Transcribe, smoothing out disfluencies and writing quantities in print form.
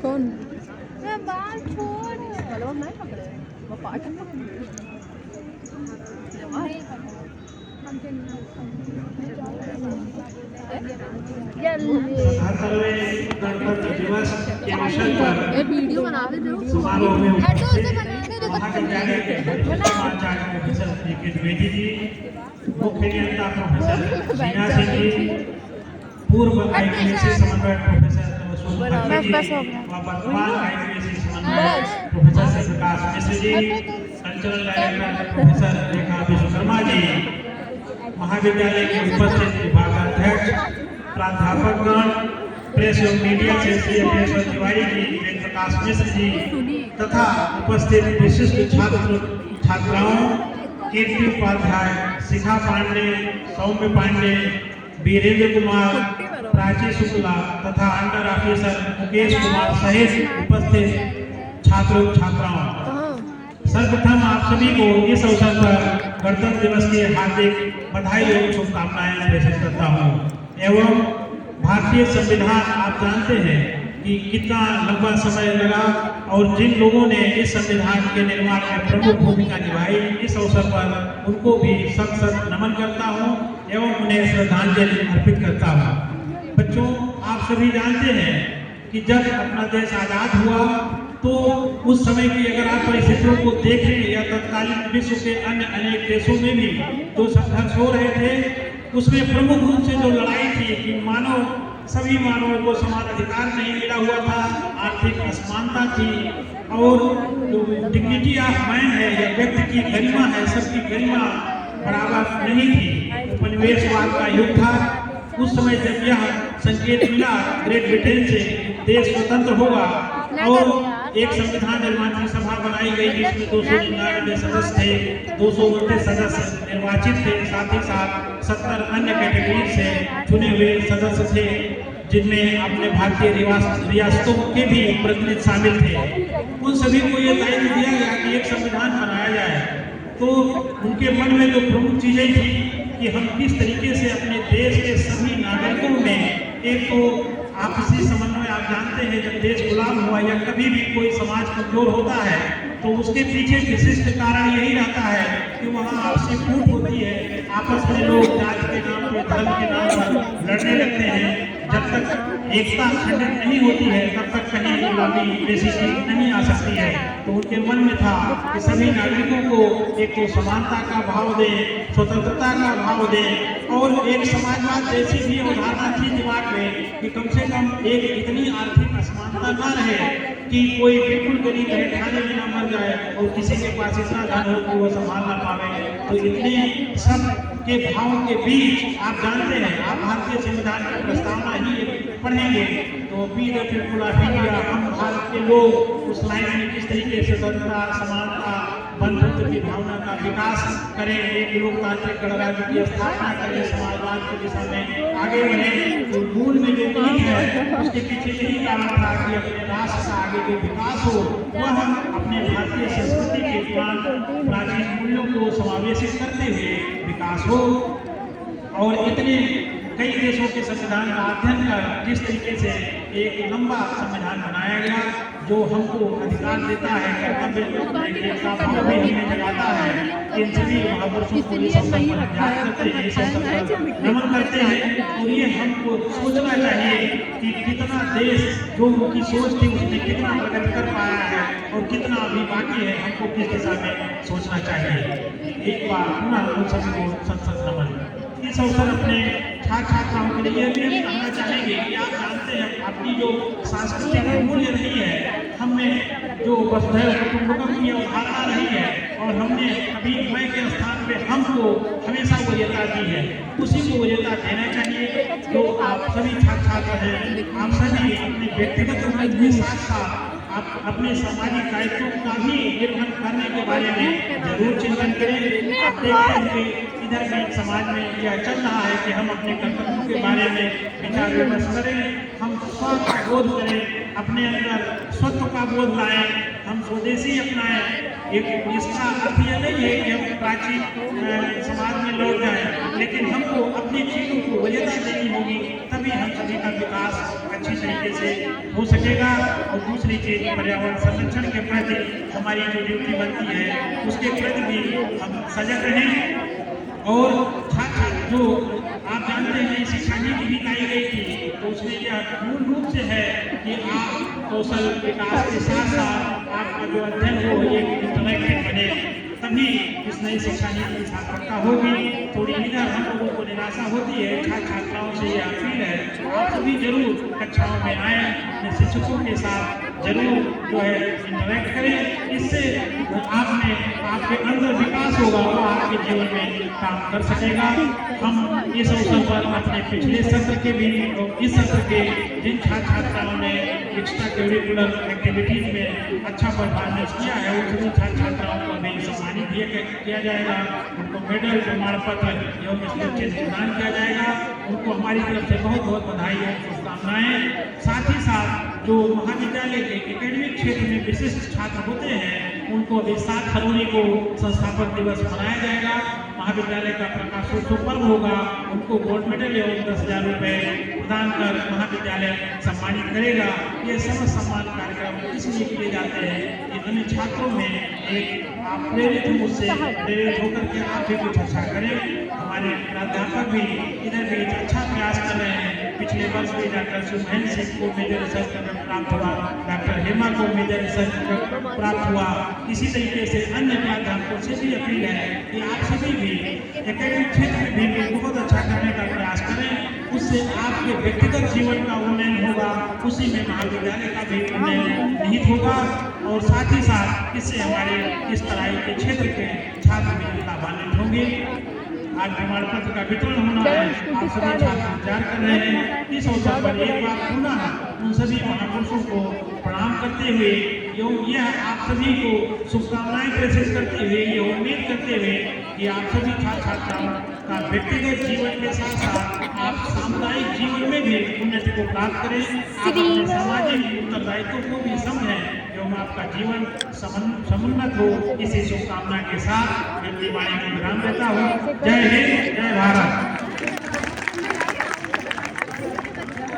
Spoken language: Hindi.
कौन? मैं बाल छोड़ चलो हम नहीं पकड़े, वो पाठ सतहत्तरवें गणतंत्र दिवस के अवसर पर वीडियो बना दे दो। समारोह में उपस्थित बना दे दो महाविद्यालय के आचार्य प्रोफेसर के द्विवेदी जी, मुख्य नियंता प्रोफेसर मीना सिंह जी, पूर्व आईपीएस समन्वयक प्रोफेसर बस हो गया। व वर्तमान आईपीएस समन्वयक professor Shri Prakash Mishra ji, cultural director professor रेखा विश्वकर्मा जी, महाविद्यालय के उपस्थित विभागाध्यक्ष, प्राध्यापकगण, प्रेस एवं मीडिया से श्री अखिलेश्वर तिवारी जी, वेद प्रकाश मिश्र जी तथा उपस्थित विशिष्ट छात्र छात्राओं, कीर्ति उपाध्याय, शिखा पांडे, सौम्य पांडे, वीरेंद्र कुमार, प्राची शुक्ला तथा अंडर ऑफिसर मुकेश कुमार सहित उपस्थित छात्रों छात्राओं, सर्वप्रथम आप सभी को इस अवसर पर गणतंत्र दिवस की हार्दिक बधाई एवं शुभकामनाएं प्रेषित करता हूं। एवं भारतीय संविधान आप जानते हैं कि कितना लंबा समय लगा और जिन लोगों ने इस संविधान के निर्माण में प्रमुख भूमिका निभाई, इस अवसर पर उनको भी सत सत नमन करता हूं एवं उन्हें श्रद्धांजलि अर्पित करता हूं। बच्चों, आप सभी जानते हैं कि जब अपना देश आजाद हुआ तो उस समय की अगर आप परिस्थितियों को देखें या तत्कालीन विश्व के अन्य अनेक देशों में भी जो संघर्ष हो रहे थे, उसमें प्रमुख रूप से जो लड़ाई थी कि सभी मानवों को समान अधिकार नहीं मिला हुआ था, आर्थिक असमानता थी और जो डिग्निटी ऑफ मैन है या व्यक्ति की गरिमा है, सबकी गरिमा बराबर नहीं थी। उपनिवेशवाद का युग था। उस समय जब यह संकेत मिला ग्रेट ब्रिटेन से देश स्वतंत्र होगा और एक संविधान निर्माण की सभा बनाई गई जिसमें 299 सदस्य थे, 229 सदस्य निर्वाचित थे, साथ ही साथ 70 अन्य कैटेगरी से चुने हुए सदस्य थे जिनमें अपने भारतीय रियासतों के भी प्रतिनिधि शामिल थे। उन सभी को ये दायित्व दिया गया कि एक संविधान बनाया जाए। तो उनके मन में जो प्रमुख चीजें थी कि हम किस तरीके से अपने देश के सभी नागरिकों में एक तो आपसी समन्वय, आप जानते हैं जब देश गुलाम हुआ या कभी भी कोई समाज कमजोर होता है तो उसके पीछे विशिष्ट कारण यही रहता है कि वहाँ आपसी फूट होती है, आपस में लोग जाति के नाम पर, धर्म के नाम पर लड़ने लगते हैं। जब तक एकता खंडित नहीं होती है तब तक कहीं गुलामी जैसी चीज नहीं आ सकती है। तो उनके मन में था कि सभी नागरिकों को एक तो समानता का भाव दे, स्वतंत्रता का भाव दे और एक समाजवाद जैसी भी अवधारणा थी दिमाग में कि कम से कम एक इतनी आर्थिक असमानता न रहे कि कोई बिल्कुल गरीब है, खाने में न मर जाए और किसी के पास इतना धन हो कि वो संभाल ना पावे। तो इतने सब के भावों के बीच आप जानते हैं, आप भारतीय संविधान की प्रस्तावना ही पढ़ेंगे तो we the people of India, हम भारत के लोग, उस लाइन में किस तरीके से स्वतंत्रता, समानता, बंधुत्व की भावना का विकास करें, एक लोकतांत्रिक गणराज्य की स्थापना करें, समाजवाद की दिशा में आगे बढ़े। तो मूल में जो नीति है उसके पीछे यही कारण था कि अपने राष्ट्र का आगे जो विकास हो वह हम अपने भारतीय संस्कृति के प्राचीन मूल्यों को समावेशित करते हुए विकास हो। और इतने कई देशों के संविधान का अध्ययन कर जिस तरीके से एक लंबा संविधान बनाया गया जो हमको अधिकार देता है, कर्तव्य का भाव भी हमें जगाता है। इन सभी महापुरुषों को इस अवसर पर याद करते हैं, इस अवसर पर नमन करते हैं। और ये हमको सोचना चाहिए कि कितना देश जो उनकी सोच थी उसने कितना प्रगति कर पाया है और कितना अभी बाकी है, हमको किस दिशा में सोचना चाहिए। एक बार पुनः उन सभी को सत नमन। इस अवसर अपने छात्र छात्राओं के लिए भी कहना चाहेंगे कि आप जानते हैं आपकी जो सांस्कृतिक मूल्य रही है, हमें जो वसुधैव कुटुंबकम की अवधारणा रही है और हमने कभी मैं के स्थान पे हमको हमेशा वरीयता दी है, उसी को वरीयता देना चाहिए। जो आप सभी छात्र छात्र हैं, आप सभी अपने व्यक्तिगत रूप के साथ साथ आप अपने सामाजिक दायित्वों का भी निर्वहन करने के बारे में जरूर चिंतन करें। आप देखते हैं इधर भी समाज में यह चल रहा है कि हम अपने कर्तव्यों के बारे में विचार विमर्श करें, हम स्व का बोध करें, अपने अंदर स्वत्व का बोध लाएं, हम स्वदेशी अपनाएं। एक इसका अर्थ यह नहीं है कि हम प्राचीन समाज में लौट जाएं, लेकिन हमको अपनी चीज़ों को वरीयता देनी होगी, तभी हम सभी का विकास अच्छी तरीके से हो सकेगा। और दूसरी चीज, पर्यावरण संरक्षण के प्रति हमारी जो ड्यूटी बनती है उसके प्रति भी हम सजग रहें। और छात्र जो आप जानते हैं शिक्षा नीति भी लाई गई थी, तो उसमें यह मूल रूप से है कि आप कौशल विकास के साथ साथ आपका जो अध्ययन हो एक इंटरैक्टिव बने, तभी इस नई शिक्षा नीति की सार्थकता होगी। थोड़ी इधर हम लोगों को निराशा होती है, छात्र छात्राओं से ये अपील है आप सभी जरूर कक्षाओं में आए, अपने शिक्षकों के साथ जरूर जो है इंटरैक्ट करें। इससे आपके अंदर विकास होगा, वो आपके जीवन में काम कर सकेगा। हम इस अवसर पर अपने पिछले सत्र के भी और इस सत्र के जिन छात्र छात्राओं ने एक्स्ट्रा करिकुलर एक्टिविटीज में अच्छा परफॉर्मेंस किया है, उन सभी छात्र छात्राओं को भी सम्मानित किया जाएगा। उनको मेडल, प्रमाण पत्र एवं स्मृति प्रदान किया जाएगा। उनको हमारी तरफ से बहुत बहुत बधाई और शुभकामनाएं। साथ ही साथ जो महाविद्यालय के एकेडमिक क्षेत्र में विशिष्ट छात्र होते हैं, उनको अभी 7 फरवरी को संस्थापक दिवस मनाया जाएगा। महाविद्यालय का प्रकाशोत्सव पर्व होगा, उनको गोल्ड मेडल एवं 10,000 रुपये प्रदान कर महाविद्यालय सम्मानित करेगा। ये सर्व सम्मान कार्यक्रम इसलिए किए जाते हैं कि अन्य छात्रों में एक आप प्रेरित हो, उससे प्रेरित होकर के आप भी कुछ अच्छा करें। हमारे प्राध्यापक भी इधर भी अच्छा प्रयास कर रहे हैं। पिछले वर्ष भी डॉक्टर सुमहेन सिंह को मेजर रिसर्च करके प्राप्त हुआ, डॉक्टर हेमा को मेजर रिसर्च प्राप्त हुआ। इसी तरीके से अन्य प्राध्यापकों से भी अपील है कि आप सभी भी एकेडमिक क्षेत्र में भी बहुत अच्छा करने का प्रयास करें। उससे आपके व्यक्तिगत जीवन का उन्नयन होगा, उसी में महाविद्यालय का भी उन्नयन निहित होगा। और साथ ही साथ इससे हमारे इस तराई के क्षेत्र के छात्र भी लाभान्वित होंगे। आज प्रमाण पत्र का वितरण होना है, आप सभी छात्र इंतजार कर रहे हैं। इस अवसर पर एक बार पुनः उन सभी महापुरुषों को प्रणाम करते हुए एवं यह आप सभी को शुभकामनाएं प्रेषित करते हुए, ये उम्मीद करते हुए कि आप सभी छात्र छात्राओं का व्यक्तिगत जीवन के साथ साथ आप सामुदायिक जीवन में भी उन्नति को प्राप्त करें, आप अपने सामाजिक उत्तरदायित्व को भी समझें एवं आपका जीवन समुन्नत हो। इसी शुभकामना के साथ मैं अपनी वाणी को विराम देता हूँ। जय हिंद, जय भारत।